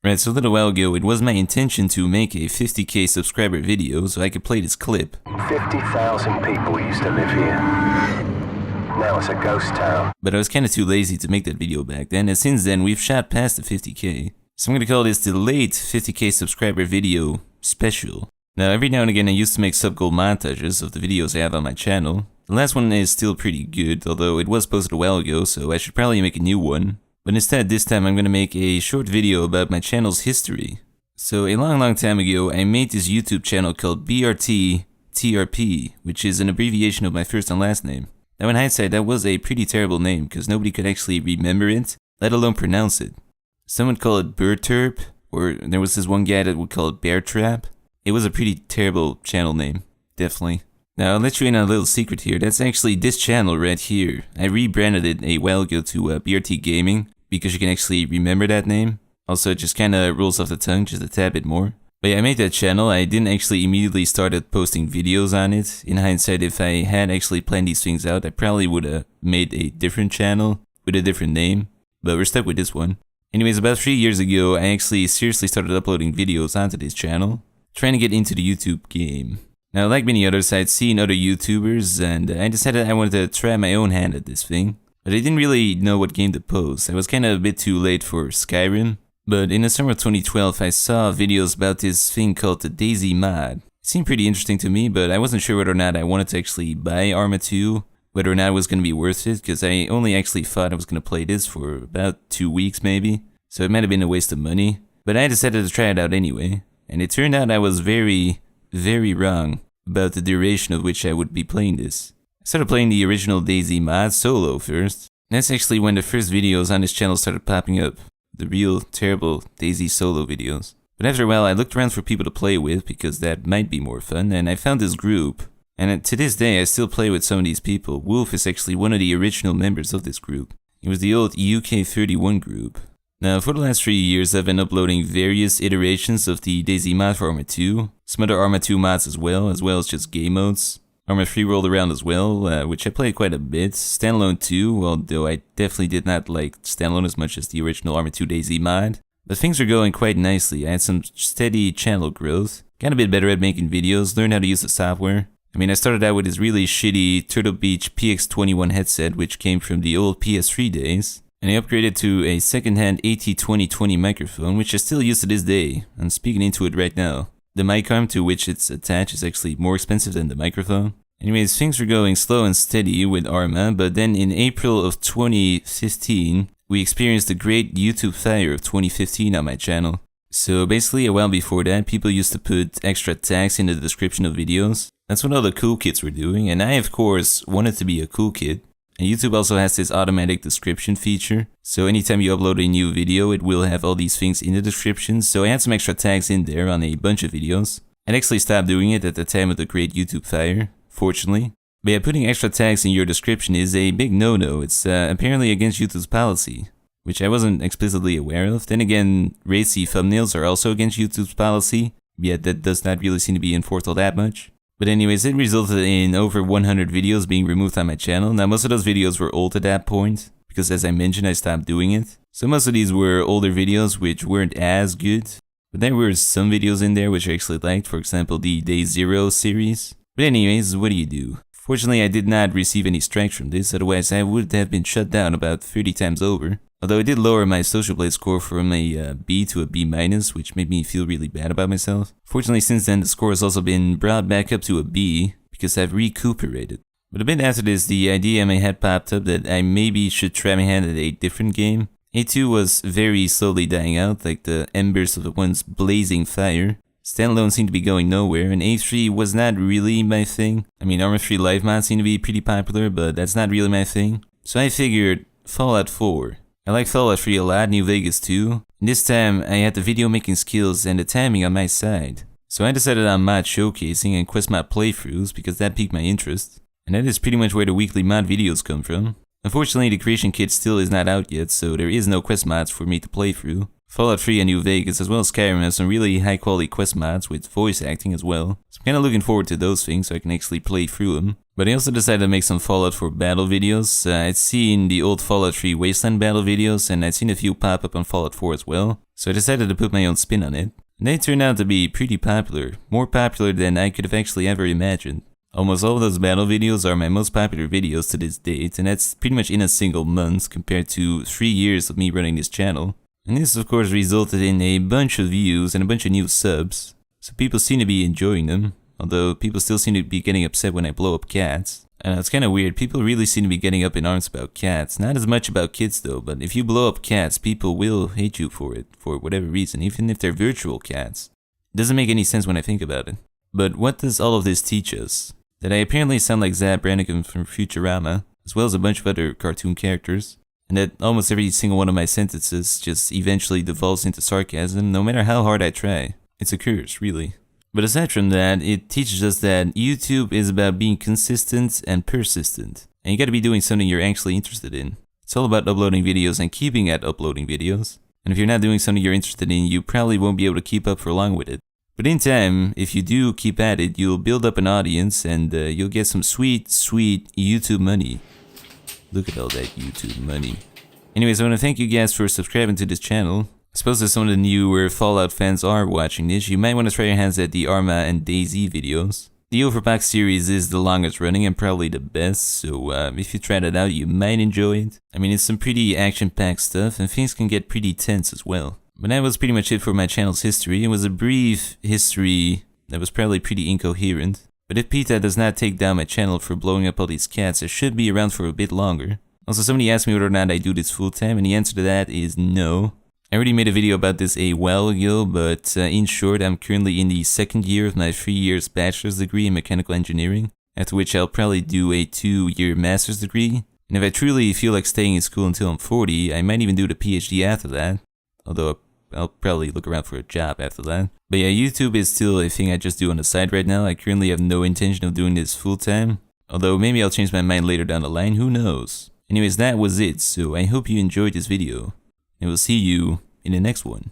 Right, so a little while ago, it was my intention to make a 50k subscriber video so I could play this clip. 50,000 people used to live here. Now it's a ghost town. But I was kinda too lazy to make that video back then, and since then we've shot past the 50k. So I'm gonna call this the late 50k subscriber video special. Now every now and again I used to make sub-goal montages of the videos I have on my channel. The last one is still pretty good, although it was posted a while ago, so I should probably make a new one. But instead, this time I'm gonna make a short video about my channel's history. So a long time ago, I made this YouTube channel called BRT TRP, which is an abbreviation of my first and last name. Now in hindsight, that was a pretty terrible name, because nobody could actually remember it, let alone pronounce it. Some would call it Burterp, or there was this one guy that would call it Bear Trap. It was a pretty terrible channel name, definitely. Now I'll let you in on a little secret here, that's actually this channel right here. I rebranded it a while ago to BRT Gaming, because you can actually remember that name. Also, it just kinda rolls off the tongue just a tad bit more. But yeah, I made that channel. I didn't actually immediately started posting videos on it. In hindsight, if I had actually planned these things out, I probably would have made a different channel with a different name. But we're stuck with this one. Anyways, about 3 years ago, I actually seriously started uploading videos onto this channel, trying to get into the YouTube game. Now, like many others, I'd seen other YouTubers, and I decided I wanted to try my own hand at this thing. But I didn't really know what game to post. I was kinda a bit too late for Skyrim. But in the summer of 2012, I saw videos about this thing called the DayZ mod. It seemed pretty interesting to me, but I wasn't sure whether or not I wanted to actually buy Arma 2, whether or not it was going to be worth it, because I only actually thought I was going to play this for about 2 weeks maybe, so it might have been a waste of money. But I decided to try it out anyway, and it turned out I was very wrong about the duration of which I would be playing this. I started playing the original DayZ mod solo first. That's actually when the first videos on this channel started popping up. The real terrible DayZ solo videos. But after a while I looked around for people to play with because that might be more fun, and I found this group. And to this day I still play with some of these people. Wolf is actually one of the original members of this group. It was the old UK31 group. Now for the last 3 years I've been uploading various iterations of the DayZ mod for Arma 2, some other Arma 2 mods as well as just game modes. Arma 3 rolled around as well, which I played quite a bit. Standalone 2, although I definitely did not like Standalone as much as the original Arma 2 DayZ mod. But things were going quite nicely. I had some steady channel growth, got a bit better at making videos, learned how to use the software. I mean, I started out with this really shitty Turtle Beach PX21 headset, which came from the old PS3 days. And I upgraded to a second-hand AT2020 microphone, which I still use to this day. I'm speaking into it right now. The mic arm to which it's attached is actually more expensive than the microphone. Anyways, things were going slow and steady with Arma, but then in April of 2015, we experienced the great YouTube fire of 2015 on my channel. So basically, a while before that, people used to put extra tags in the description of videos. That's what all the cool kids were doing, and I, of course, wanted to be a cool kid. And YouTube also has this automatic description feature, so anytime you upload a new video, it will have all these things in the description, so I had some extra tags in there on a bunch of videos. I'd actually stopped doing it at the time of the great YouTube fire, fortunately. But yeah, putting extra tags in your description is a big no-no. It's apparently against YouTube's policy, which I wasn't explicitly aware of. Then again, racy thumbnails are also against YouTube's policy, yet that does not really seem to be enforced all that much. But anyways, it resulted in over 100 videos being removed on my channel. Now most of those videos were old at that point, because as I mentioned I stopped doing it. So most of these were older videos which weren't as good. But there were some videos in there which I actually liked, for example the Day Zero series. But anyways, what do you do? Fortunately I did not receive any strikes from this, otherwise I would have been shut down about 30 times over. Although it did lower my social play score from a B to a B-, which made me feel really bad about myself. Fortunately, since then, the score has also been brought back up to a B, because I've recuperated. But a bit after this, the idea in my head popped up that I maybe should try my hand at a different game. A2 was very slowly dying out, like the embers of the once blazing fire. Standalone seemed to be going nowhere, and A3 was not really my thing. I mean, Arma 3 live mods seem to be pretty popular, but that's not really my thing. So I figured Fallout 4. I like Fallout 3 a lot, New Vegas too. And this time, I had the video making skills and the timing on my side. So I decided on mod showcasing and quest mod playthroughs because that piqued my interest. And that is pretty much where the weekly mod videos come from. Unfortunately, the creation kit still is not out yet, so there is no quest mods for me to play through. Fallout 3 and New Vegas, as well as Skyrim, have some really high quality quest mods with voice acting as well. So I'm kinda looking forward to those things so I can actually play through them. But I also decided to make some Fallout 4 battle videos. I'd seen the old Fallout 3 Wasteland battle videos, and I'd seen a few pop up on Fallout 4 as well. So I decided to put my own spin on it. And they turned out to be pretty popular. More popular than I could have actually ever imagined. Almost all of those battle videos are my most popular videos to this date, and that's pretty much in a single month compared to 3 years of me running this channel. And this of course resulted in a bunch of views and a bunch of new subs. So people seem to be enjoying them, although people still seem to be getting upset when I blow up cats. And it's kinda weird, people really seem to be getting up in arms about cats. Not as much about kids though, but if you blow up cats, people will hate you for it, for whatever reason, even if they're virtual cats. It doesn't make any sense when I think about it. But what does all of this teach us? That I apparently sound like Zap Brannigan from Futurama, as well as a bunch of other cartoon characters. And that almost every single one of my sentences just eventually devolves into sarcasm, no matter how hard I try. It's a curse, really. But aside from that, it teaches us that YouTube is about being consistent and persistent. And you gotta be doing something you're actually interested in. It's all about uploading videos and keeping at uploading videos. And if you're not doing something you're interested in, you probably won't be able to keep up for long with it. But in time, if you do keep at it, you'll build up an audience and you'll get some sweet, sweet YouTube money. Look at all that YouTube money. Anyways, I want to thank you guys for subscribing to this channel. I suppose that some of the newer Fallout fans are watching this, you might want to try your hands at the Arma and DayZ videos. The Overclock series is the longest running and probably the best, so if you try that out, you might enjoy it. I mean, it's some pretty action-packed stuff, and things can get pretty tense as well. But that was pretty much it for my channel's history. It was a brief history that was probably pretty incoherent. But if PETA does not take down my channel for blowing up all these cats, I should be around for a bit longer. Also, somebody asked me whether or not I do this full time, and the answer to that is no. I already made a video about this a while ago, but in short, I'm currently in the second year of my 3 years bachelor's degree in mechanical engineering, after which I'll probably do a 2-year master's degree. And if I truly feel like staying in school until I'm 40, I might even do the PhD after that, although I'll probably look around for a job after that. But yeah, YouTube is still a thing I just do on the side right now. I currently have no intention of doing this full time, although maybe I'll change my mind later down the line, who knows. Anyways, that was it, so I hope you enjoyed this video, and we'll see you in the next one.